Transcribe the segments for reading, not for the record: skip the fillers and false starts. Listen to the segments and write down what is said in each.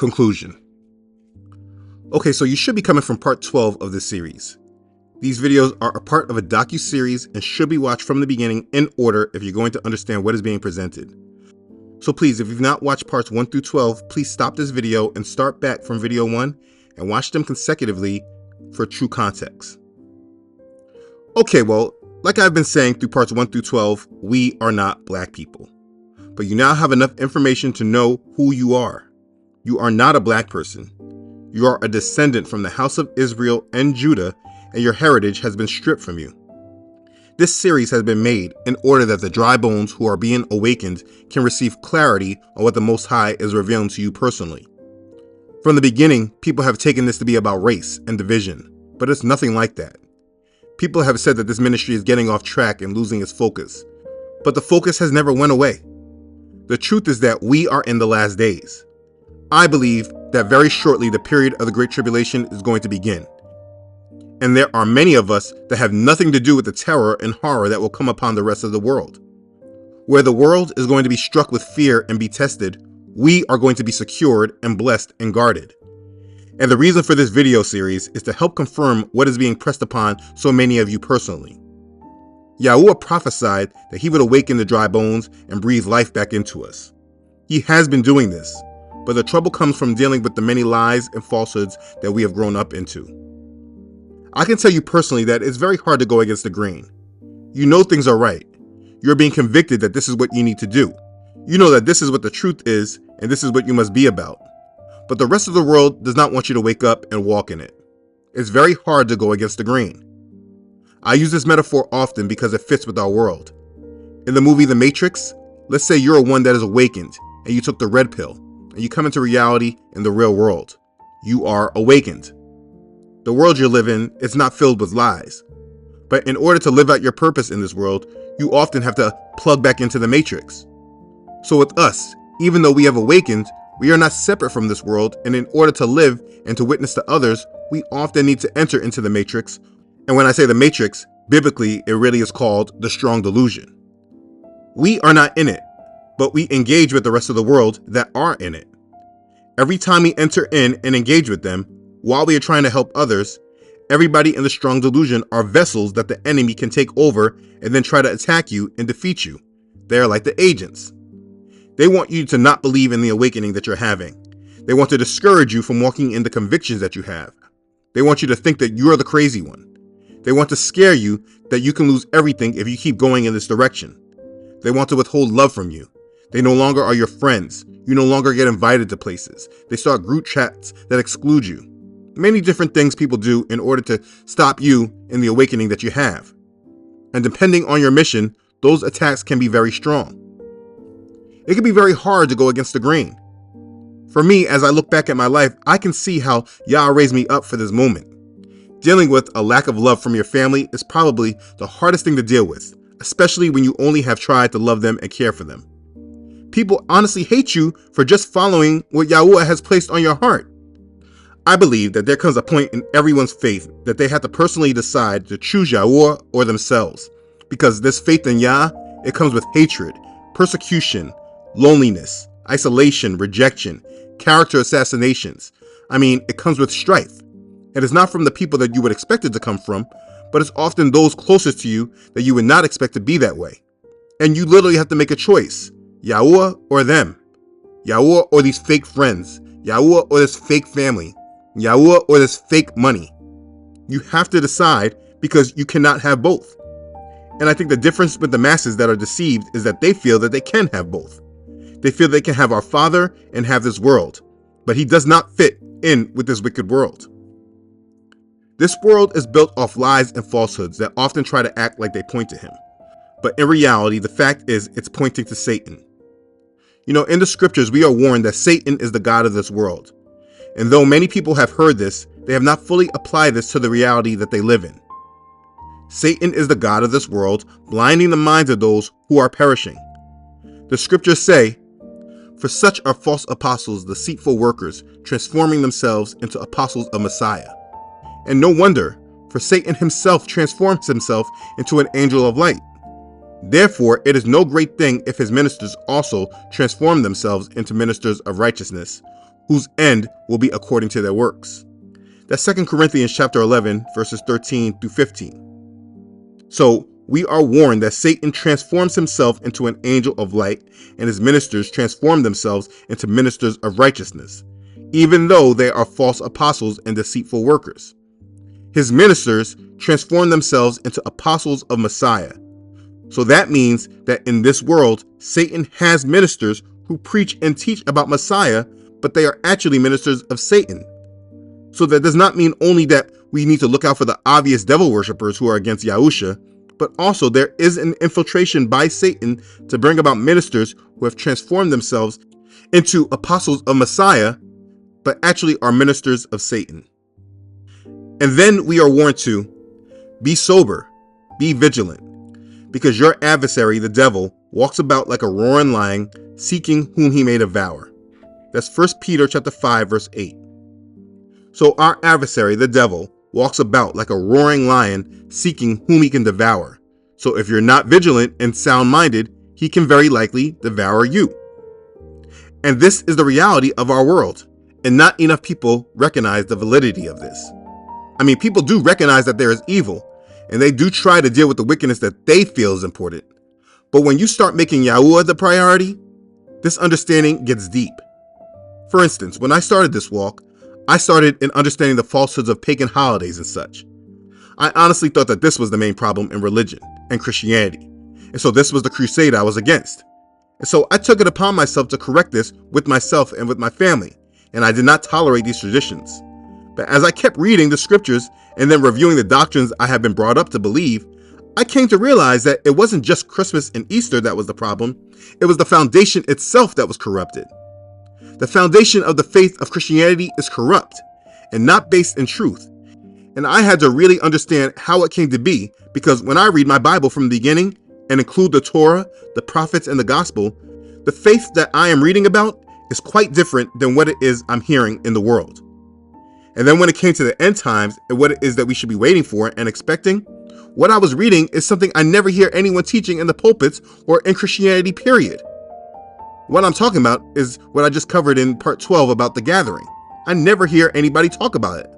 Conclusion. Okay, so you should be coming from part 12 of this series. These videos are a part of a docu-series and should be watched from the beginning in order if you're going to understand what is being presented. So please, if you've not watched parts 1 through 12, please stop this video and start back from video 1 and watch them consecutively for true context. Okay, well, like I've been saying through parts 1 through 12, we are not black people. But you now have enough information to know who you are. You are not a black person. You are a descendant from the house of Israel and Judah, and your heritage has been stripped from you. This series has been made in order that the dry bones who are being awakened can receive clarity on what the Most High is revealing to you personally. From the beginning, people have taken this to be about race and division, but it's nothing like that. People have said that this ministry is getting off track and losing its focus, but the focus has never went away. The truth is that we are in the last days. I believe that very shortly the period of the Great Tribulation is going to begin. And there are many of us that have nothing to do with the terror and horror that will come upon the rest of the world. Where the world is going to be struck with fear and be tested, we are going to be secured and blessed and guarded. And the reason for this video series is to help confirm what is being pressed upon so many of you personally. Yahuwah prophesied that he would awaken the dry bones and breathe life back into us. He has been doing this, but the trouble comes from dealing with the many lies and falsehoods that we have grown up into. I can tell you personally that it's very hard to go against the grain. You know things are right. You're being convicted that this is what you need to do. You know that this is what the truth is, and this is what you must be about. But the rest of the world does not want you to wake up and walk in it. It's very hard to go against the grain. I use this metaphor often because it fits with our world. In the movie The Matrix, let's say you're one that is awakened and you took the red pill and you come into reality in the real world. You are awakened. The world you live in is not filled with lies. But in order to live out your purpose in this world, you often have to plug back into the matrix. So with us, even though we have awakened, we are not separate from this world, and in order to live and to witness to others, we often need to enter into the matrix. And when I say the matrix, biblically, it really is called the strong delusion. We are not in it, but we engage with the rest of the world that are in it. Every time we enter in and engage with them, while we are trying to help others, everybody in the strong delusion are vessels that the enemy can take over and then try to attack you and defeat you. They are like the agents. They want you to not believe in the awakening that you're having. They want to discourage you from walking in the convictions that you have. They want you to think that you are the crazy one. They want to scare you that you can lose everything if you keep going in this direction. They want to withhold love from you. They no longer are your friends. You no longer get invited to places. They start group chats that exclude you. Many different things people do in order to stop you in the awakening that you have. And depending on your mission, those attacks can be very strong. It can be very hard to go against the grain. For me, as I look back at my life, I can see how Yah raised me up for this moment. Dealing with a lack of love from your family is probably the hardest thing to deal with, especially when you only have tried to love them and care for them. People honestly hate you for just following what Yahuwah has placed on your heart. I believe that there comes a point in everyone's faith that they have to personally decide to choose Yahuwah or themselves, because this faith in Yah, it comes with hatred, persecution, loneliness, isolation, rejection, character assassinations. I mean, it comes with strife. It is not from the people that you would expect it to come from, but it's often those closest to you that you would not expect to be that way. And you literally have to make a choice, Yahuwah or them, Yahuwah or these fake friends, Yahuwah or this fake family, Yahuwah or this fake money. You have to decide because you cannot have both. And I think the difference with the masses that are deceived is that they feel that they can have both. They feel they can have our Father and have this world, but he does not fit in with this wicked world. This world is built off lies and falsehoods that often try to act like they point to him. But in reality, the fact is it's pointing to Satan. You know, in the scriptures, we are warned that Satan is the god of this world. And though many people have heard this, they have not fully applied this to the reality that they live in. Satan is the god of this world, blinding the minds of those who are perishing. The scriptures say, "For such are false apostles, deceitful workers, transforming themselves into apostles of Messiah." And no wonder, for Satan himself transforms himself into an angel of light. Therefore, it is no great thing if his ministers also transform themselves into ministers of righteousness, whose end will be according to their works. That's 2 Corinthians chapter 11, verses 13 through 15. So we are warned that Satan transforms himself into an angel of light, and his ministers transform themselves into ministers of righteousness, even though they are false apostles and deceitful workers. His ministers transform themselves into apostles of Messiah. So that means that in this world, Satan has ministers who preach and teach about Messiah, but they are actually ministers of Satan. So that does not mean only that we need to look out for the obvious devil worshippers who are against Yahusha, but also there is an infiltration by Satan to bring about ministers who have transformed themselves into apostles of Messiah, but actually are ministers of Satan. And then we are warned to be sober, be vigilant, because your adversary, the devil, walks about like a roaring lion, seeking whom he may devour. That's 1 Peter chapter 5, verse 8. So our adversary, the devil, walks about like a roaring lion, seeking whom he can devour. So if you're not vigilant and sound-minded, he can very likely devour you. And this is the reality of our world, and not enough people recognize the validity of this. I mean, people do recognize that there is evil, and they do try to deal with the wickedness that they feel is important. But when you start making Yahuwah the priority, this understanding gets deep. For instance, when I started this walk, I started in understanding the falsehoods of pagan holidays and such. I honestly thought that this was the main problem in religion and Christianity, and so this was the crusade I was against. And so I took it upon myself to correct this with myself and with my family, and I did not tolerate these traditions. But as I kept reading the scriptures and then reviewing the doctrines I had been brought up to believe, I came to realize that it wasn't just Christmas and Easter that was the problem, it was the foundation itself that was corrupted. The foundation of the faith of Christianity is corrupt and not based in truth. And I had to really understand how it came to be, because when I read my Bible from the beginning and include the Torah, the prophets, and the gospel, the faith that I am reading about is quite different than what it is I'm hearing in the world. And then when it came to the end times and what it is that we should be waiting for and expecting, what I was reading is something I never hear anyone teaching in the pulpits or in Christianity, period. What I'm talking about is what I just covered in part 12 about the gathering. I never hear anybody talk about it.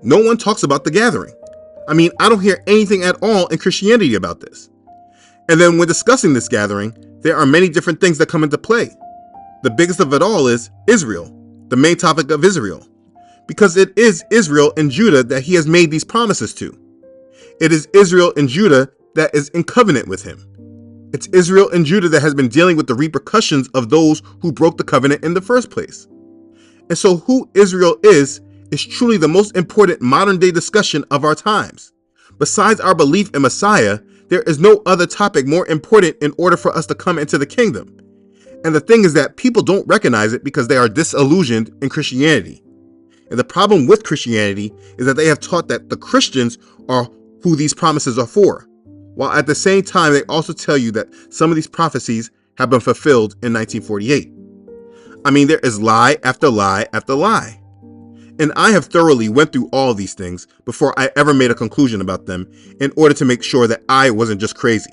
No one talks about the gathering. I mean, I don't hear anything at all in Christianity about this. And then when discussing this gathering, there are many different things that come into play. The biggest of it all is Israel, the main topic of Israel, because it is Israel and Judah that he has made these promises to. It is Israel and Judah that is in covenant with him. It's Israel and Judah that has been dealing with the repercussions of those who broke the covenant in the first place. And so who Israel is truly the most important modern day discussion of our times. Besides our belief in Messiah, there is no other topic more important in order for us to come into the kingdom. And the thing is that people don't recognize it because they are disillusioned in Christianity. And the problem with Christianity is that they have taught that the Christians are who these promises are for, while at the same time they also tell you that some of these prophecies have been fulfilled in 1948. I mean, there is lie after lie after lie. And I have thoroughly went through all of these things before I ever made a conclusion about them in order to make sure that I wasn't just crazy.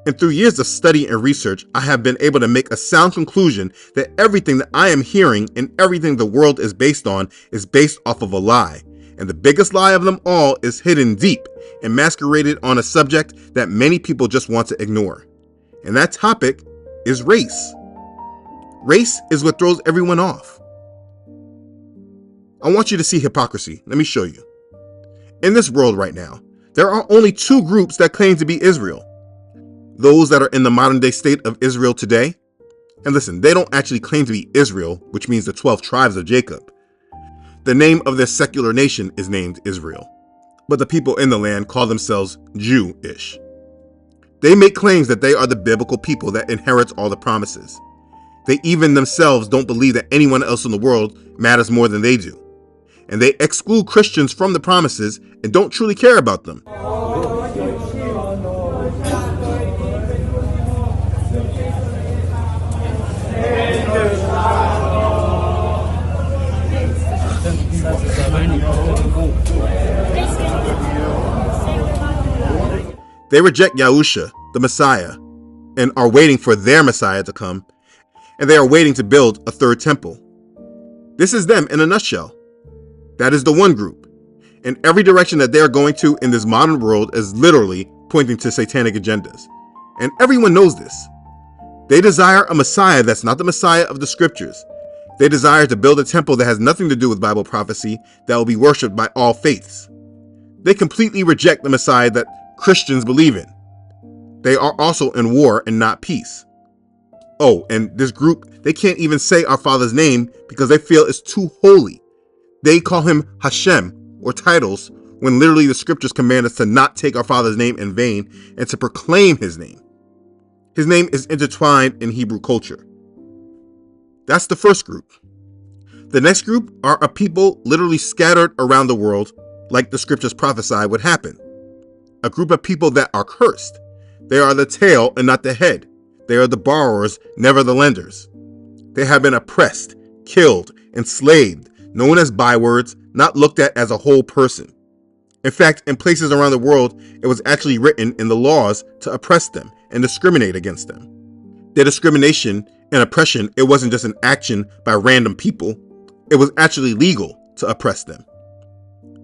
And through years of study and research, I have been able to make a sound conclusion that everything that I am hearing and everything the world is based on is based off of a lie. And the biggest lie of them all is hidden deep and masqueraded on a subject that many people just want to ignore. And that topic is race. Race is what throws everyone off. I want you to see hypocrisy. Let me show you. In this world right now, there are only two groups that claim to be Israel. Those that are in the modern day state of Israel today. And listen, they don't actually claim to be Israel, which means the 12 tribes of Jacob. The name of their secular nation is named Israel, but the people in the land call themselves Jewish. They make claims that they are the biblical people that inherits all the promises. They even themselves don't believe that anyone else in the world matters more than they do. And they exclude Christians from the promises and don't truly care about them. They reject Yahusha, the Messiah, and are waiting for their Messiah to come, and they are waiting to build a third temple. This is them in a nutshell. That is the one group. And every direction that they are going to in this modern world is literally pointing to satanic agendas. And everyone knows this. They desire a Messiah that's not the Messiah of the scriptures. They desire to build a temple that has nothing to do with Bible prophecy that will be worshipped by all faiths. They completely reject the Messiah that Christians believe in. They are also in war and not peace. Oh, and this group, they can't even say our Father's name because they feel it's too holy. They call him Hashem, or titles, when literally the scriptures command us to not take our Father's name in vain and to proclaim his name. His name is intertwined in Hebrew culture. That's the first group. The next group are a people literally scattered around the world like the scriptures prophesy would happen. A group of people that are cursed. They are the tail and not the head. They are the borrowers, never the lenders. They have been oppressed, killed, enslaved, known as bywords, not looked at as a whole person. In fact, in places around the world, it was actually written in the laws to oppress them and discriminate against them. Their discrimination and oppression, it wasn't just an action by random people. It was actually legal to oppress them.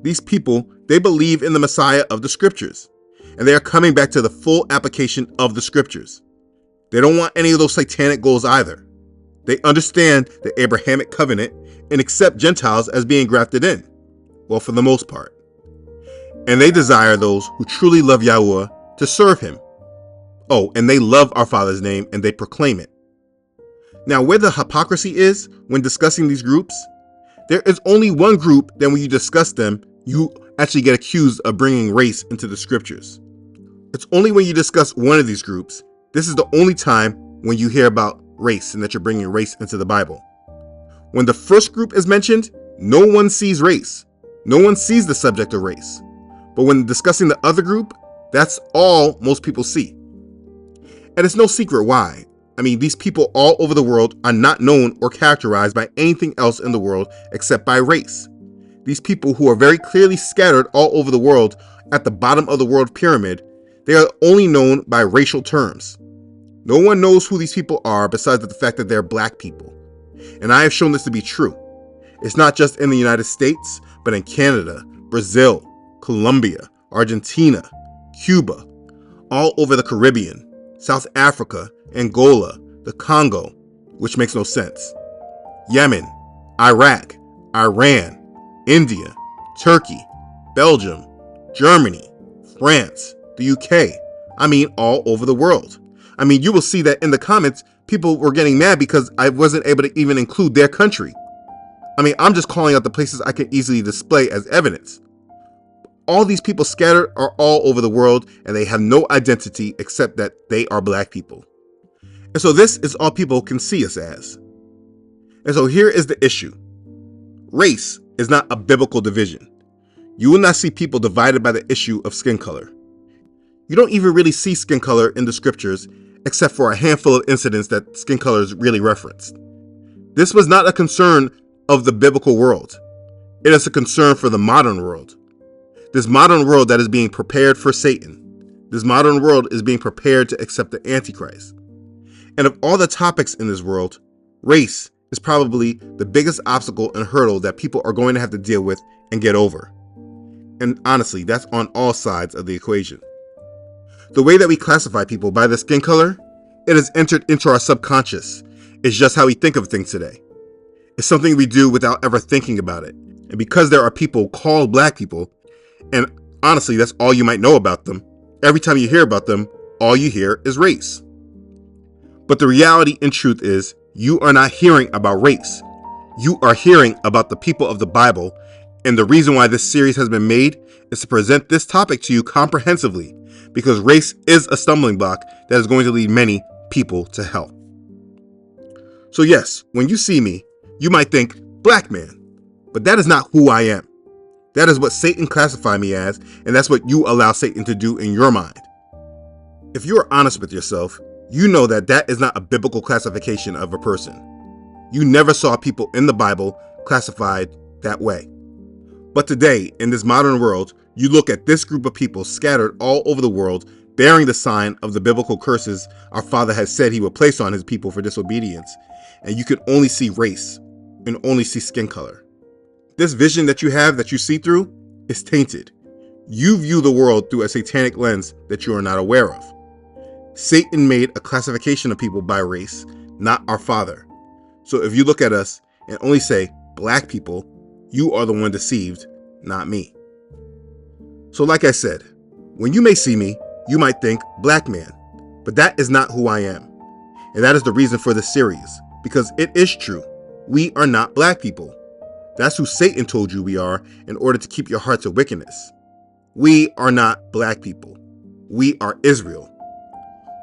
These people, they believe in the Messiah of the scriptures, and they are coming back to the full application of the scriptures. They don't want any of those satanic goals either. They understand the Abrahamic covenant and accept Gentiles as being grafted in. Well, for the most part. And they desire those who truly love Yahweh to serve him. Oh, and they love our Father's name and they proclaim it. Now, where the hypocrisy is when discussing these groups, there is only one group that when you discuss them, you actually get accused of bringing race into the scriptures. It's only when you discuss one of these groups, this is the only time when you hear about race and that you're bringing race into the Bible. When the first group is mentioned, no one sees race. No one sees the subject of race. But when discussing the other group, that's all most people see. And it's no secret why. I mean, these people all over the world are not known or characterized by anything else in the world except by race. These people who are very clearly scattered all over the world at the bottom of the world pyramid, they are only known by racial terms. No one knows who these people are besides the fact that they're black people. And I have shown this to be true. It's not just in the United States, but in Canada, Brazil, Colombia, Argentina, Cuba, all over the Caribbean, South Africa, Angola, the Congo, which makes no sense, Yemen, Iraq, Iran, India, Turkey, Belgium, Germany, France, the UK. I mean, all over the world. I mean, you will see that in the comments, people were getting mad because I wasn't able to even include their country. I mean, I'm just calling out the places I can easily display as evidence. All these people scattered are all over the world and they have no identity except that they are black people. And so this is all people can see us as. And so here is the issue. Race is not a biblical division. You will not see people divided by the issue of skin color. You don't even really see skin color in the scriptures except for a handful of incidents that skin color is really referenced. This was not a concern of the biblical world. It is a concern for the modern world. This modern world that is being prepared for Satan. This modern world is being prepared to accept the Antichrist. And of all the topics in this world, race is probably the biggest obstacle and hurdle that people are going to have to deal with and get over. And honestly, that's on all sides of the equation. The way that we classify people by their skin color, it has entered into our subconscious. It's just how we think of things today. It's something we do without ever thinking about it. And because there are people called black people, and honestly, that's all you might know about them, every time you hear about them, all you hear is race. But the reality and truth is, you are not hearing about race. You are hearing about the people of the Bible, and the reason why this series has been made is to present this topic to you comprehensively, because race is a stumbling block that is going to lead many people to hell. So yes, when you see me, you might think, black man, but that is not who I am. That is what Satan classified me as, and that's what you allow Satan to do in your mind. If you are honest with yourself, you know that that is not a biblical classification of a person. You never saw people in the Bible classified that way. But today, in this modern world, you look at this group of people scattered all over the world, bearing the sign of the biblical curses our Father has said he would place on his people for disobedience, and you can only see race. and only see skin color. This vision that you have, that you see through, is tainted. You view the world through a satanic lens that you are not aware of. Satan made a classification of people by race, not our Father. So if you look at us and only say black people, you are the one deceived, not me. So like I said, when you may see me, you might think black man, but that is not who I am. And that is the reason for this series, because it is true. We are not black people. That's who Satan told you we are in order to keep your heart to wickedness. We are not black people. We are Israel.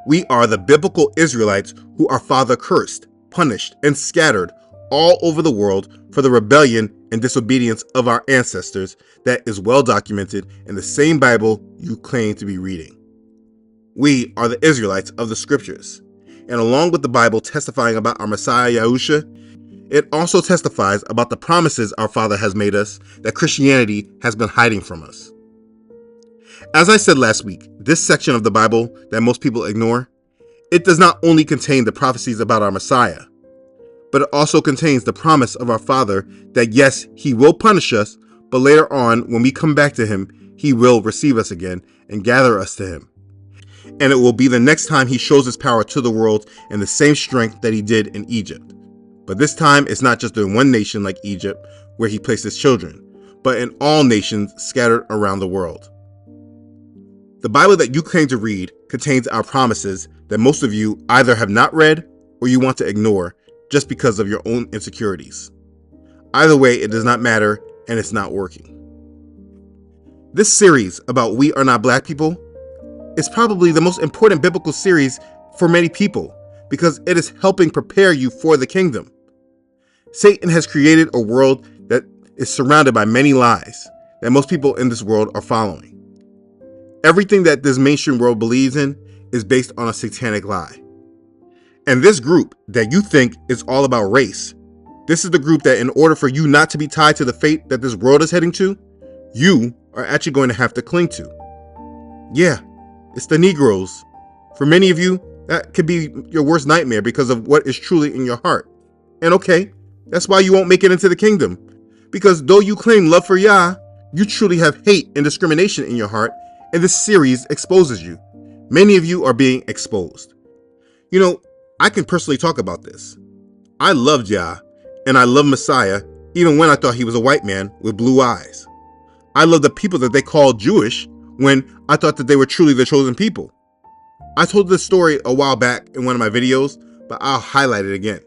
We are the biblical Israelites who our Father cursed, punished, and scattered all over the world for the rebellion and disobedience of our ancestors that is well documented in the same Bible you claim to be reading. We are the Israelites of the scriptures. And along with the Bible testifying about our Messiah Yahusha, it also testifies about the promises our Father has made us that Christianity has been hiding from us. As I said last week, this section of the Bible that most people ignore, it does not only contain the prophecies about our Messiah, but it also contains the promise of our Father that yes, he will punish us, but later on, when we come back to him, he will receive us again and gather us to him. And it will be the next time he shows his power to the world in the same strength that he did in Egypt. But this time, it's not just in one nation like Egypt, where he placed his children, but in all nations scattered around the world. The Bible that you claim to read contains our promises that most of you either have not read or you want to ignore just because of your own insecurities. Either way, it does not matter and it's not working. This series about We Are Not Black People is probably the most important biblical series for many people because it is helping prepare you for the kingdom. Satan has created a world that is surrounded by many lies that most people in this world are following. Everything that this mainstream world believes in is based on a satanic lie. And this group that you think is all about race, this is the group that in order for you not to be tied to the fate that this world is heading to, you are actually going to have to cling to. Yeah, it's the Negroes. For many of you, that could be your worst nightmare because of what is truly in your heart. And okay, that's why you won't make it into the kingdom. Because though you claim love for Yah, you truly have hate and discrimination in your heart, and this series exposes you. Many of you are being exposed. You know, I can personally talk about this. I loved Yah, and I loved Messiah, even when I thought he was a white man with blue eyes. I loved the people that they called Jewish when I thought that they were truly the chosen people. I told this story a while back in one of my videos, but I'll highlight it again.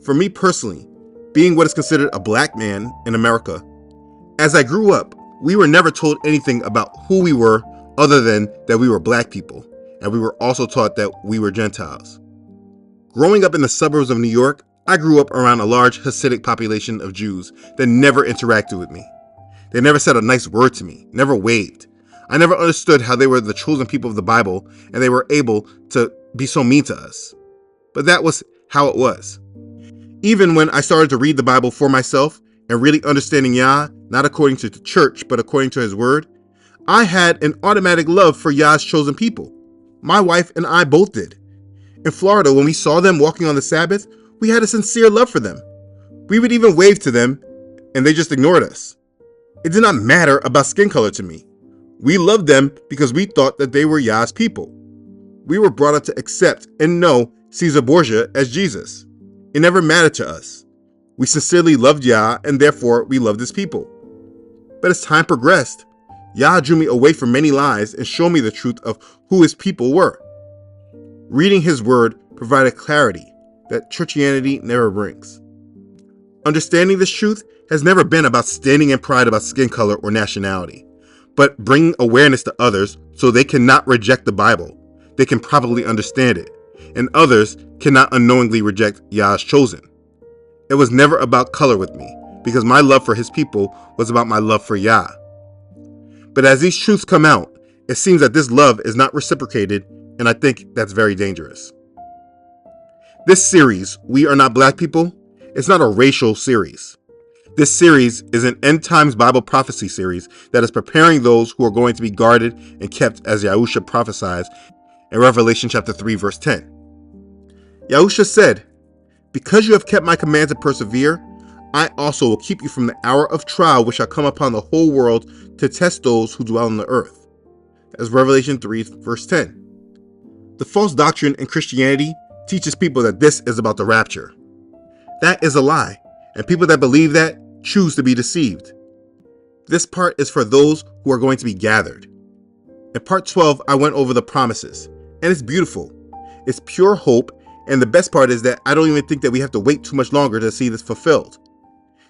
For me personally, being what is considered a black man in America, as I grew up, we were never told anything about who we were other than that we were black people, and we were also taught that we were Gentiles. Growing up in the suburbs of New York, I grew up around a large Hasidic population of Jews that never interacted with me. They never said a nice word to me, never waved. I never understood how they were the chosen people of the Bible and they were able to be so mean to us. But that was how it was. Even when I started to read the Bible for myself and really understanding Yah, not according to the church, but according to his word, I had an automatic love for Yah's chosen people. My wife and I both did. In Florida, when we saw them walking on the Sabbath, we had a sincere love for them. We would even wave to them and they just ignored us. It did not matter about skin color to me. We loved them because we thought that they were Yah's people. We were brought up to accept and know Caesar Borgia as Jesus. It never mattered to us. We sincerely loved Yah and therefore we loved his people. But as time progressed, Yah drew me away from many lies and showed me the truth of who his people were. Reading his word provided clarity that churchianity never brings. Understanding this truth has never been about standing in pride about skin color or nationality, but bringing awareness to others so they cannot reject the Bible. They can probably understand it, and others cannot unknowingly reject Yah's chosen. It was never about color with me, because my love for his people was about my love for Yah. But as these truths come out, it seems that this love is not reciprocated, and I think that's very dangerous. This series, We Are Not Black People, is not a racial series. This series is an end times Bible prophecy series that is preparing those who are going to be guarded and kept as Yahusha prophesies in Revelation chapter 3 verse 10. Yahusha said, Because you have kept my command to persevere, I also will keep you from the hour of trial which shall come upon the whole world to test those who dwell on the earth. As Revelation 3, verse 10. The false doctrine in Christianity teaches people that this is about the rapture. That is a lie, and people that believe that choose to be deceived. This part is for those who are going to be gathered. In part 12, I went over the promises, and it's beautiful. It's pure hope, and the best part is that I don't even think that we have to wait too much longer to see this fulfilled.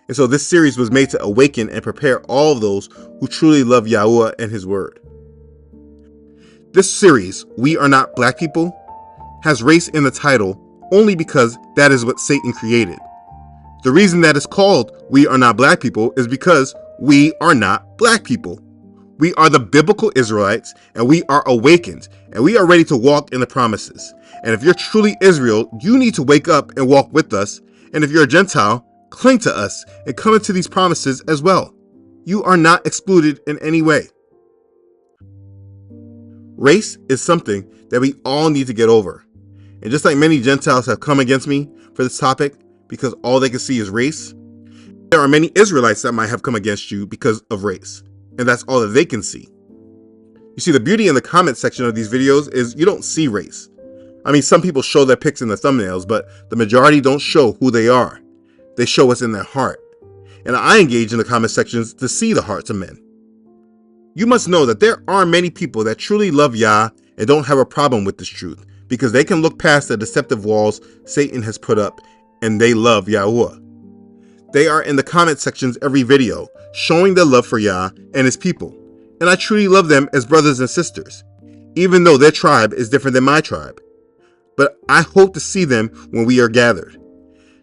And so this series was made to awaken and prepare all of those who truly love Yahuwah and His Word. This series, We Are Not Black People, has race in the title only because that is what Satan created. The reason that it's called We Are Not Black People is because we are not black people. We are the biblical Israelites, and we are awakened, and we are ready to walk in the promises. And if you're truly Israel, you need to wake up and walk with us. And if you're a Gentile, cling to us and come into these promises as well. You are not excluded in any way. Race is something that we all need to get over. And just like many Gentiles have come against me for this topic because all they can see is race, there are many Israelites that might have come against you because of race. And that's all that they can see. You see, the beauty in the comment section of these videos is you don't see race. I mean, some people show their pics in the thumbnails, but the majority don't show who they are. They show what's in their heart. And I engage in the comment sections to see the hearts of men. You must know that there are many people that truly love Yah and don't have a problem with this truth because they can look past the deceptive walls Satan has put up and they love Yahuwah. They are in the comment sections every video, showing their love for Yah and His people. And I truly love them as brothers and sisters, even though their tribe is different than my tribe. But I hope to see them when we are gathered.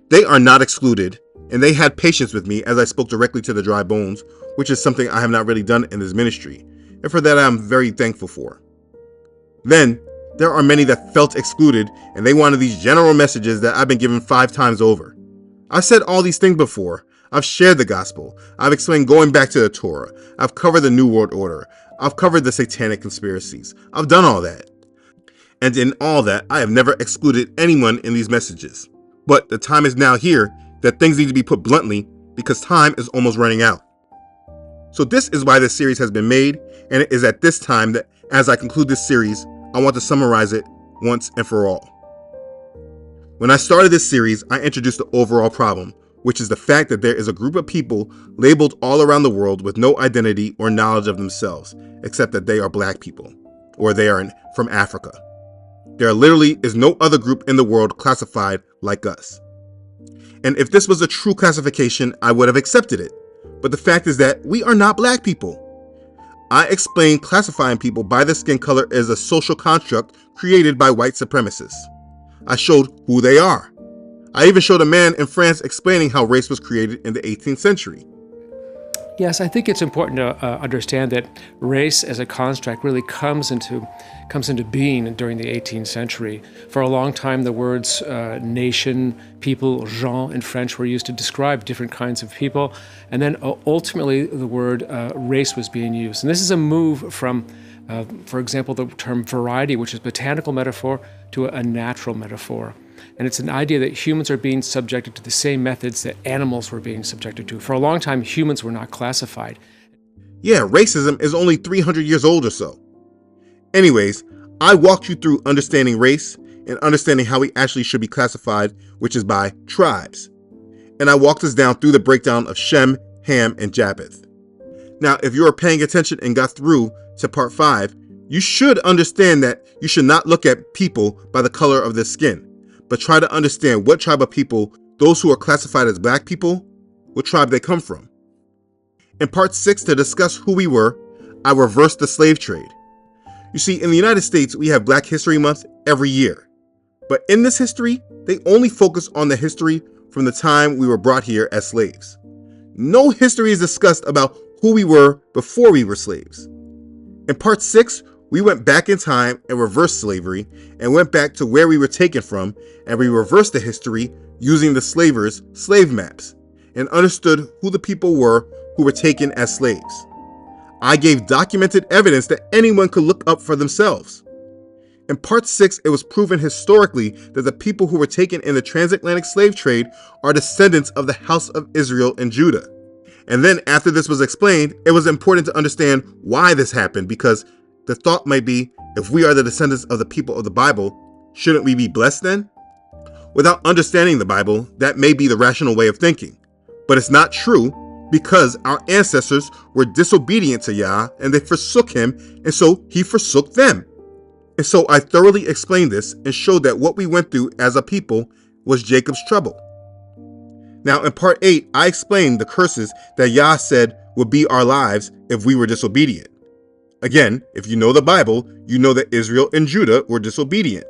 They are not excluded, and they had patience with me as I spoke directly to the dry bones, which is something I have not really done in this ministry, and for that I am very thankful for. Then, there are many that felt excluded, and they wanted these general messages that I've been given 5 times over. I've said all these things before. I've shared the gospel. I've explained going back to the Torah. I've covered the New World Order. I've covered the satanic conspiracies. I've done all that. And in all that, I have never excluded anyone in these messages. But the time is now here that things need to be put bluntly because time is almost running out. So this is why this series has been made, and it is at this time that as I conclude this series, I want to summarize it once and for all. When I started this series, I introduced the overall problem, which is the fact that there is a group of people labeled all around the world with no identity or knowledge of themselves, except that they are black people, or they are from Africa. There literally is no other group in the world classified like us. And if this was a true classification, I would have accepted it. But the fact is that we are not black people. I explained classifying people by their skin color as a social construct created by white supremacists. I showed who they are. I even showed a man in France explaining how race was created in the 18th century. Yes, I think it's important to understand that race as a construct really comes into being during the 18th century. For a long time, the words nation, people, gens in French were used to describe different kinds of people. And then ultimately, the word race was being used. And this is a move from, for example, the term variety, which is a botanical metaphor, to a natural metaphor. And it's an idea that humans are being subjected to the same methods that animals were being subjected to. For a long time, humans were not classified. Yeah, racism is only 300 years old or so. Anyways, I walked you through understanding race and understanding how we actually should be classified, which is by tribes. And I walked us down through the breakdown of Shem, Ham, and Japheth. Now, if you are paying attention and got through to part 5, you should understand that you should not look at people by the color of their skin, but try to understand what tribe of people, those who are classified as black people, what tribe they come from. In part 6, to discuss who we were, I reversed the slave trade. You see, in the United States, we have Black History Month every year. But in this history, they only focus on the history from the time we were brought here as slaves. No history is discussed about who we were before we were slaves. In part 6, we went back in time and reversed slavery and went back to where we were taken from, and we reversed the history using the slavers' slave maps and understood who the people were who were taken as slaves. I gave documented evidence that anyone could look up for themselves. In part 6, it was proven historically that the people who were taken in the transatlantic slave trade are descendants of the house of Israel and Judah. And then after this was explained, it was important to understand why this happened, because the thought might be, if we are the descendants of the people of the Bible, shouldn't we be blessed then? Without understanding the Bible, that may be the rational way of thinking. But it's not true, because our ancestors were disobedient to Yah and they forsook him, and so he forsook them. And so I thoroughly explained this and showed that what we went through as a people was Jacob's trouble. Now in part 8, I explained the curses that Yah said would be our lives if we were disobedient. Again, if you know the Bible, you know that Israel and Judah were disobedient.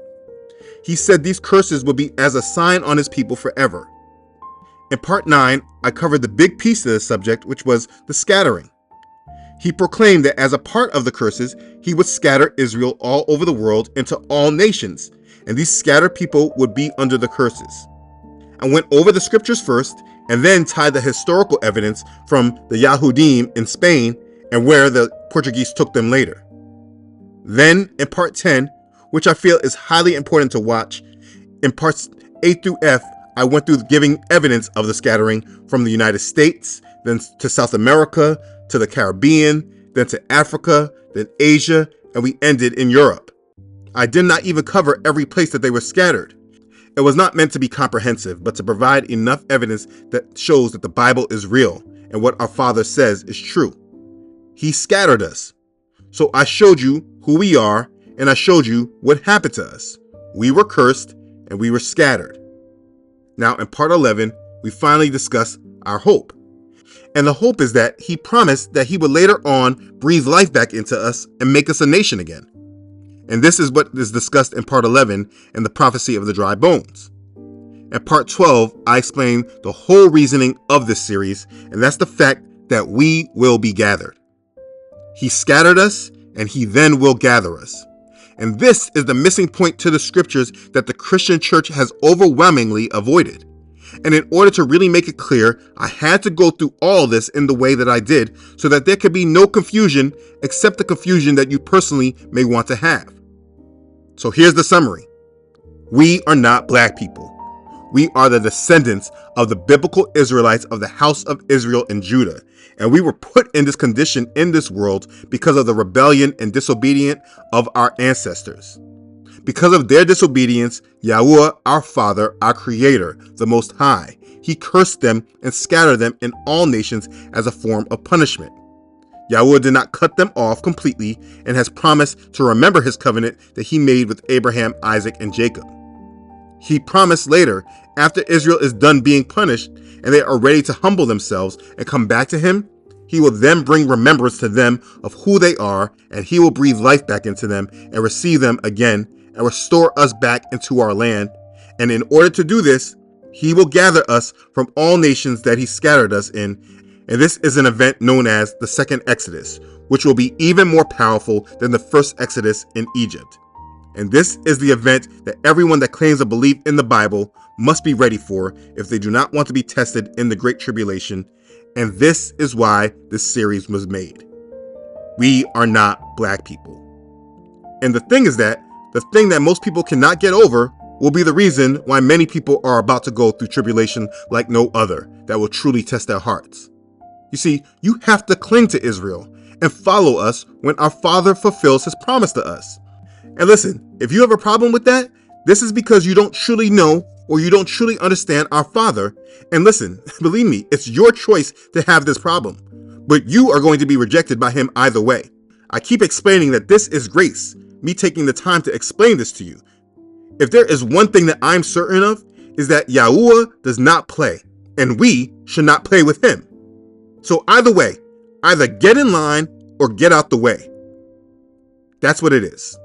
He said these curses would be as a sign on his people forever. In part 9, I covered the big piece of this subject, which was the scattering. He proclaimed that as a part of the curses, he would scatter Israel all over the world into all nations, and these scattered people would be under the curses. I went over the scriptures first, and then tied the historical evidence from the Yahudim in Spain and where the Portuguese took them later. Then, in part 10, which I feel is highly important to watch, in parts 8 through F, I went through giving evidence of the scattering from the United States, then to South America, to the Caribbean, then to Africa, then Asia, and we ended in Europe. I did not even cover every place that they were scattered. It was not meant to be comprehensive, but to provide enough evidence that shows that the Bible is real and what our Father says is true. He scattered us. So I showed you who we are, and I showed you what happened to us. We were cursed and we were scattered. Now in part 11, we finally discuss our hope. And the hope is that he promised that he would later on breathe life back into us and make us a nation again. And this is what is discussed in part 11 and the prophecy of the dry bones. In part 12, I explain the whole reasoning of this series, and that's the fact that we will be gathered. He scattered us, and he then will gather us. And this is the missing point to the scriptures that the Christian church has overwhelmingly avoided. And in order to really make it clear, I had to go through all this in the way that I did so that there could be no confusion except the confusion that you personally may want to have. So here's the summary. We are not black people. We are the descendants of the biblical Israelites of the house of Israel and Judah. And we were put in this condition in this world because of the rebellion and disobedience of our ancestors. Because of their disobedience, Yahuwah, our Father, our Creator, the Most High, he cursed them and scattered them in all nations as a form of punishment. Yahuwah did not cut them off completely and has promised to remember his covenant that he made with Abraham, Isaac, and Jacob. He promised later, after Israel is done being punished and they are ready to humble themselves and come back to him, he will then bring remembrance to them of who they are, and he will breathe life back into them and receive them again and restore us back into our land. And in order to do this, he will gather us from all nations that he scattered us in. And this is an event known as the second Exodus, which will be even more powerful than the first Exodus in Egypt. And this is the event that everyone that claims a belief in the Bible must be ready for if they do not want to be tested in the Great Tribulation. And this is why this series was made. We are not black people. And the thing is that the thing that most people cannot get over will be the reason why many people are about to go through tribulation like no other that will truly test their hearts. You see, you have to cling to Israel and follow us when our Father fulfills his promise to us. And listen, if you have a problem with that, this is because you don't truly know or you don't truly understand our Father. And listen, believe me, it's your choice to have this problem, but you are going to be rejected by him either way. I keep explaining that this is grace, me taking the time to explain this to you. If there is one thing that I'm certain of, is that Yahuwah does not play, and we should not play with him. So either way, either get in line or get out the way. That's what it is.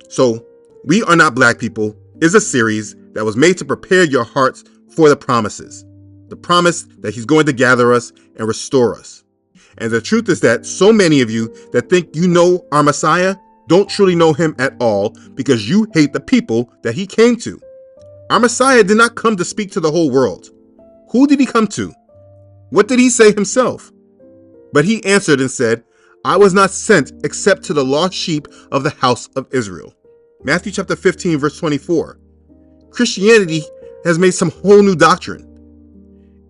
So, We Are Not Black People is a series that was made to prepare your hearts for the promises. The promise that he's going to gather us and restore us. And the truth is that so many of you that think you know our Messiah don't truly know him at all because you hate the people that he came to. Our Messiah did not come to speak to the whole world. Who did he come to? What did he say himself? But he answered and said, I was not sent except to the lost sheep of the house of Israel. Matthew chapter 15, verse 24. Christianity has made some whole new doctrine.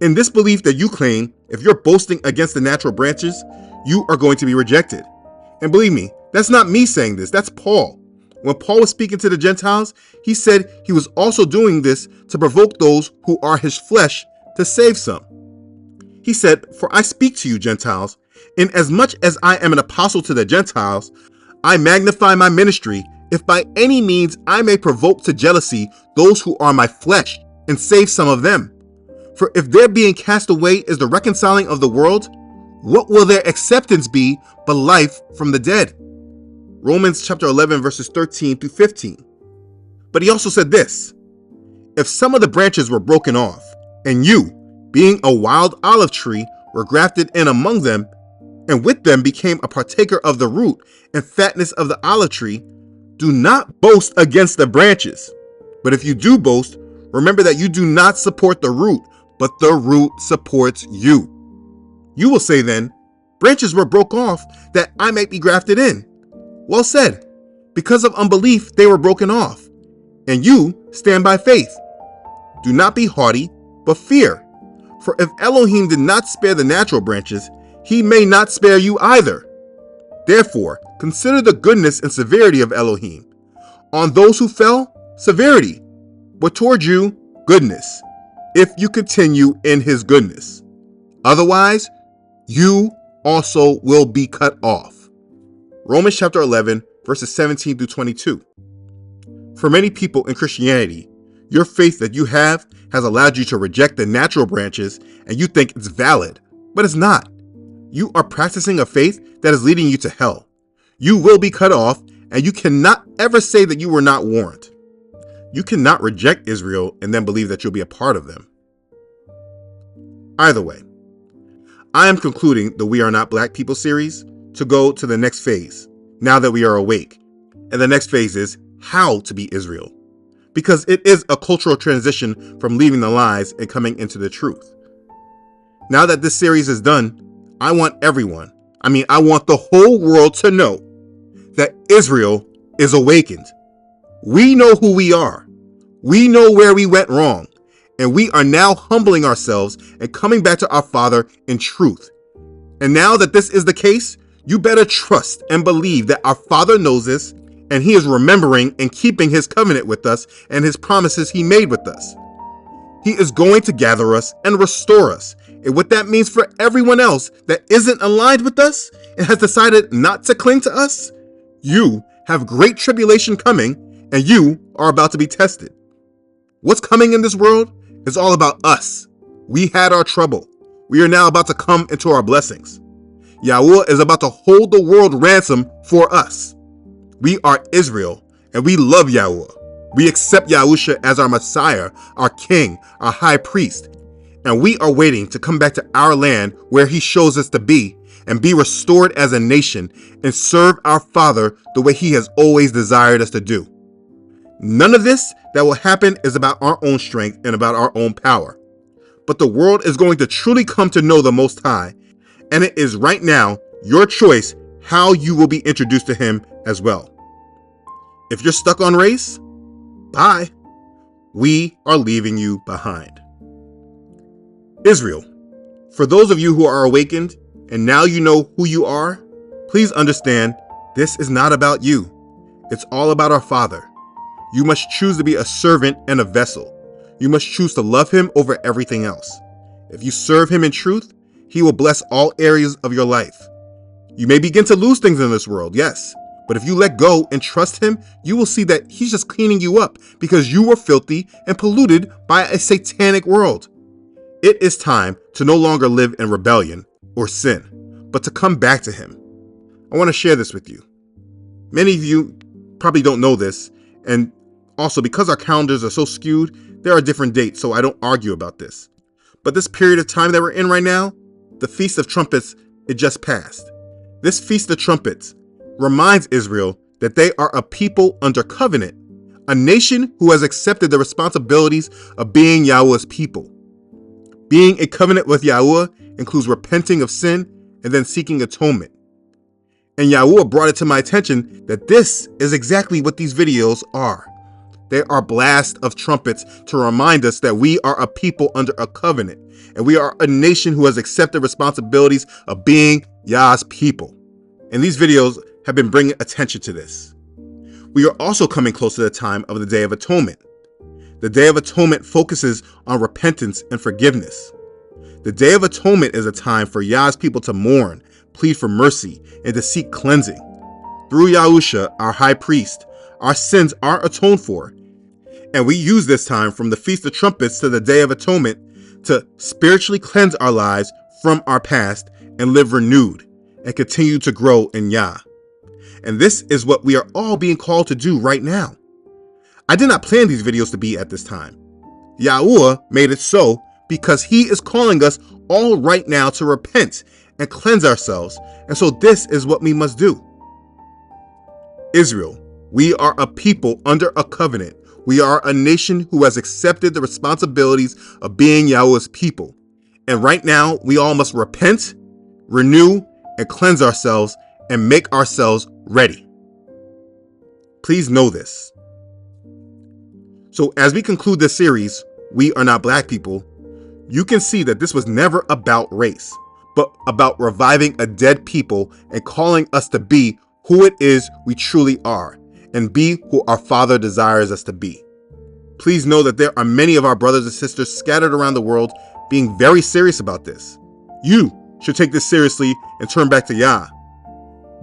In this belief that you claim, if you're boasting against the natural branches, you are going to be rejected. And believe me, that's not me saying this, that's Paul. When Paul was speaking to the Gentiles, he said he was also doing this to provoke those who are his flesh to save some. He said, "For I speak to you, Gentiles, inasmuch as I am an apostle to the Gentiles, I magnify my ministry, if by any means I may provoke to jealousy those who are my flesh and save some of them. For if their being cast away is the reconciling of the world, what will their acceptance be but life from the dead?" Romans chapter 11, verses 13 through 15. But he also said this, "If some of the branches were broken off, and you, being a wild olive tree, were grafted in among them, and with them became a partaker of the root and fatness of the olive tree, do not boast against the branches. But if you do boast, remember that you do not support the root, but the root supports you. You will say then, branches were broke off that I might be grafted in. Well said, because of unbelief they were broken off, and you stand by faith. Do not be haughty, but fear. For if Elohim did not spare the natural branches, he may not spare you either. Therefore, consider the goodness and severity of Elohim. On those who fell, severity, but toward you, goodness, if you continue in his goodness. Otherwise, you also will be cut off." Romans chapter 11, verses 17 through 22. For many people in Christianity, your faith that you have has allowed you to reject the natural branches, and you think it's valid, but it's not. You are practicing a faith that is leading you to hell. You will be cut off, and you cannot ever say that you were not warned. You cannot reject Israel and then believe that you'll be a part of them. Either way, I am concluding the We Are Not Black People series to go to the next phase, now that we are awake. And the next phase is how to be Israel, because it is a cultural transition from leaving the lies and coming into the truth. Now that this series is done, I want the whole world to know that Israel is awakened. We know who we are. We know where we went wrong. And we are now humbling ourselves and coming back to our Father in truth. And now that this is the case, you better trust and believe that our Father knows this, and he is remembering and keeping his covenant with us and his promises he made with us. He is going to gather us and restore us. And what that means for everyone else that isn't aligned with us and has decided not to cling to us, you have great tribulation coming, and you are about to be tested. What's coming in this world is all about us. We had our trouble. We are now about to come into our blessings. Yahuwah is about to hold the world ransom for us. We are Israel, and we love Yahuwah. We accept Yahusha as our Messiah, our King, our High Priest, and we are waiting to come back to our land where he shows us to be and be restored as a nation and serve our Father the way he has always desired us to do. None of this that will happen is about our own strength and about our own power, but the world is going to truly come to know the Most High, and it is right now your choice how you will be introduced to him as well. If you're stuck on race, bye. We are leaving you behind. Israel, for those of you who are awakened and now you know who you are, please understand this is not about you. It's all about our Father. You must choose to be a servant and a vessel. You must choose to love him over everything else. If you serve him in truth, he will bless all areas of your life. You may begin to lose things in this world, yes, but if you let go and trust him, you will see that he's just cleaning you up because you were filthy and polluted by a satanic world. It is time to no longer live in rebellion or sin, but to come back to him. I want to share this with you. Many of you probably don't know this, and also because our calendars are so skewed, there are different dates, so I don't argue about this. But this period of time that we're in right now, the Feast of Trumpets, it just passed. This Feast of Trumpets reminds Israel that they are a people under covenant, a nation who has accepted the responsibilities of being Yahuwah's people. Being a covenant with Yahuwah includes repenting of sin and then seeking atonement. And Yahuwah brought it to my attention that this is exactly what these videos are. They are blasts of trumpets to remind us that we are a people under a covenant, and we are a nation who has accepted responsibilities of being Yah's people. And these videos have been bringing attention to this. We are also coming close to the time of the Day of Atonement. The Day of Atonement focuses on repentance and forgiveness. The Day of Atonement is a time for Yah's people to mourn, plead for mercy, and to seek cleansing. Through Yahusha, our high priest, our sins are atoned for. And we use this time from the Feast of Trumpets to the Day of Atonement to spiritually cleanse our lives from our past and live renewed and continue to grow in Yah. And this is what we are all being called to do right now. I did not plan these videos to be at this time. Yahuwah made it so because he is calling us all right now to repent and cleanse ourselves. And so this is what we must do. Israel, we are a people under a covenant. We are a nation who has accepted the responsibilities of being Yahuwah's people. And right now, we all must repent, renew, and cleanse ourselves and make ourselves ready. Please know this. So as we conclude this series, We Are Not Black People, you can see that this was never about race, but about reviving a dead people and calling us to be who it is we truly are, and be who our Father desires us to be. Please know that there are many of our brothers and sisters scattered around the world being very serious about this. You should take this seriously and turn back to Yah.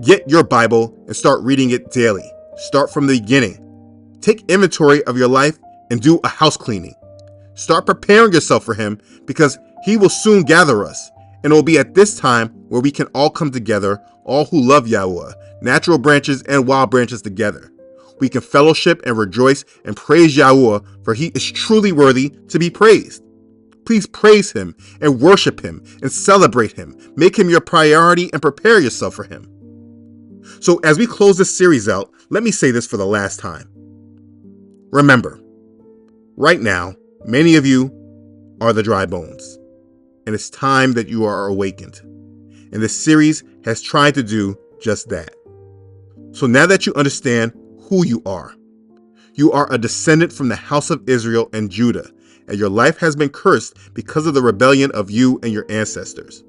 Get your Bible and start reading it daily. Start from the beginning. Take inventory of your life and do a house cleaning. Start preparing yourself for him because he will soon gather us. And it will be at this time where we can all come together, all who love Yahuwah, natural branches and wild branches together. We can fellowship and rejoice and praise Yahuwah, for he is truly worthy to be praised. Please praise him and worship him and celebrate him. Make him your priority and prepare yourself for him. So as we close this series out, let me say this for the last time. Remember, right now, many of you are the dry bones, and it's time that you are awakened. And this series has tried to do just that. So now that you understand who you are a descendant from the house of Israel and Judah, and your life has been cursed because of the rebellion of you and your ancestors.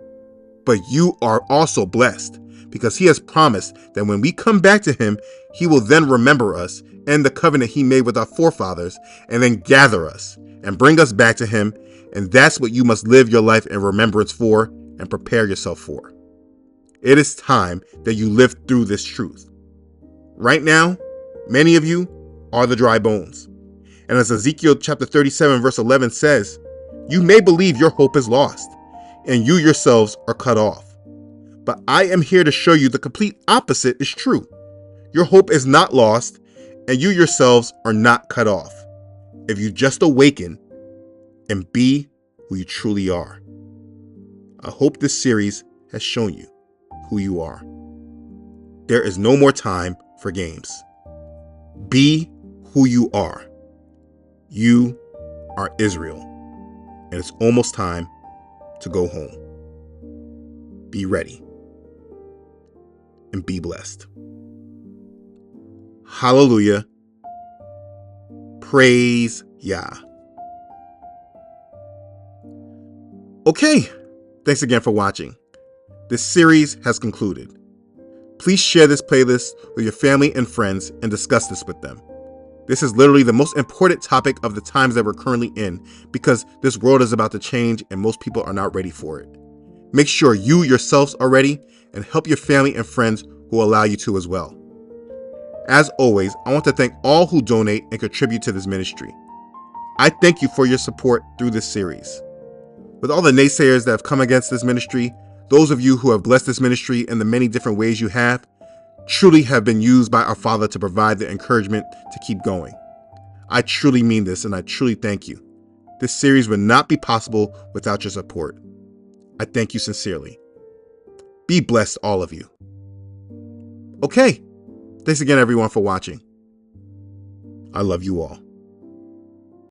But you are also blessed, because he has promised that when we come back to him, he will then remember us and the covenant he made with our forefathers, and then gather us and bring us back to him. And that's what you must live your life in remembrance for and prepare yourself for. It is time that you live through this truth. Right now, many of you are the dry bones. And as Ezekiel chapter 37 verse 11 says, you may believe your hope is lost and you yourselves are cut off. But I am here to show you the complete opposite is true. Your hope is not lost and you yourselves are not cut off. If you just awaken and be who you truly are. I hope this series has shown you who you are. There is no more time for games. Be who you are. You are Israel, and it's almost time to go home. Be ready and be blessed. Hallelujah. Praise Yah. Okay, thanks again for watching. This series has concluded. Please share this playlist with your family and friends and discuss this with them. This is literally the most important topic of the times that we're currently in, because this world is about to change and most people are not ready for it. Make sure you yourselves are ready and help your family and friends who allow you to as well. As always, I want to thank all who donate and contribute to this ministry. I thank you for your support through this series. With all the naysayers that have come against this ministry, those of you who have blessed this ministry in the many different ways you have, truly have been used by our Father to provide the encouragement to keep going. I truly mean this, and I truly thank you. This series would not be possible without your support. I thank you sincerely. Be blessed, all of you. Okay, thanks again everyone for watching. I love you all.